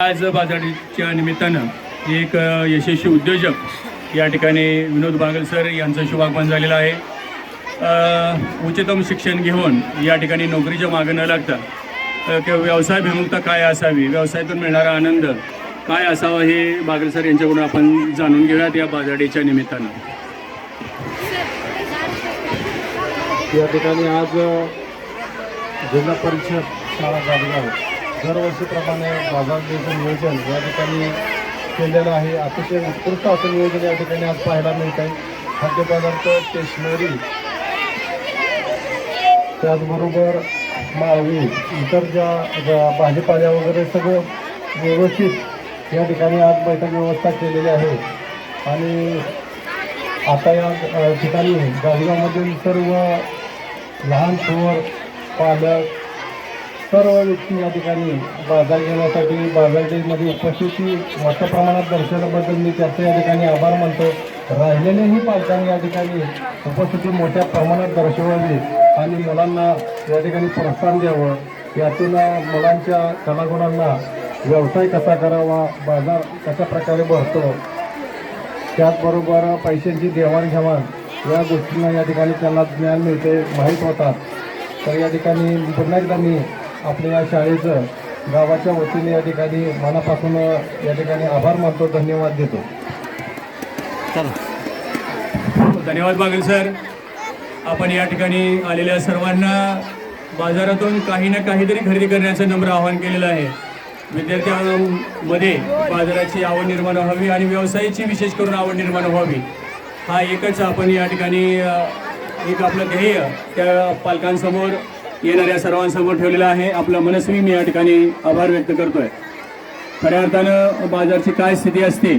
आज बाजाराच्या निमित्तानं एक यशस्वी उद्योजक या ठिकाणी विनोद बागल सर यांचं शुभागमन झालेलं आहे। उच्चतम शिक्षण घेऊन या ठिकाणी नोकरीच्या मागे न लागता किंवा व्यवसायाभिमुखता काय असावी, व्यवसायातून मिळणारा आनंद काय असावा हे बागल सर यांच्याकडून आपण जाणून घेऊयात या बाजाराच्या निमित्तानं। या ठिकाणी आज जिल्हा परिषद शाळा गाडगाव दरवर्षीप्रमाणे बाजारपेठेचं नियोजन या ठिकाणी केलेलं आहे। अतिशय उत्कृष्ट असं नियोजन या ठिकाणी आज पाहायला मिळत आहे। खाद्यपदार्थ, स्टेशनरी, त्याचबरोबर माळवी, इतर ज्या भाजीपाल्या वगैरे सगळं व्यवस्थित या ठिकाणी आज बैठक व्यवस्था केलेली आहे। आणि आता या ठिकाणी गाडगावमधील सर्व लहान थोर पालक सर्व व्यक्ती या ठिकाणी बाजार घेण्यासाठी बाजारपेठेमध्ये उपस्थिती मोठ्या प्रमाणात दर्शवल्याबद्दल मी त्याचे या ठिकाणी आभार मानतो। राहिलेलेही पालकांनी या ठिकाणी उपस्थिती मोठ्या प्रमाणात दर्शवावी आणि मुलांना या ठिकाणी प्रोत्साहन द्यावं। यातून मुलांच्या कलागुणांना व्यवसाय कसा करावा, बाजार कशा प्रकारे भरतो, त्याचबरोबर पैशांची देवाणघेवाण या गोष्टींना या ठिकाणी त्यांना ज्ञान मिळते, माहीत होतात। तर या ठिकाणी पुन्हा एकदा मी आपल्या या शाळेचं गावाच्या वतीने या ठिकाणी मनापासून या ठिकाणी आभार मानतो, धन्यवाद देतो। धन्यवाद बागल सर। आपण या ठिकाणी आलेल्या सर्वांना बाजारातून काही ना काहीतरी खरेदी करण्याचं नम्र आवाहन केलेलं आहे। विद्यार्थ्यांमध्ये बाजाराची आवड निर्माण व्हावी आणि व्यवसायाची विशेष करून आवड निर्माण व्हावी, हा एकच आपण या ठिकाणी एक आपलं ध्येय त्या पालकांसमोर येणाऱ्या सर्वांसमोर ठेवलेलं आहे। आपला मनस्वी मी या ठिकाणी आभार व्यक्त करतोय। खऱ्या अर्थानं बाजारची काय स्थिती असते,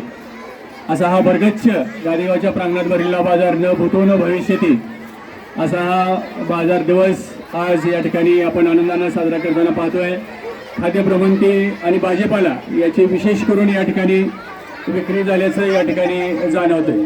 असा हा भरगच्छ गादेगावच्या प्रांगणात भरलेला बाजार न भूतो न भविष्यती असा हा बाजार दिवस आज या ठिकाणी आपण आनंदानं साजरा करताना पाहतोय। खाद्यप्रबंधी आणि भाजीपाला याची विशेष करून या ठिकाणी विक्री झाल्याचं या ठिकाणी जाणवतंय।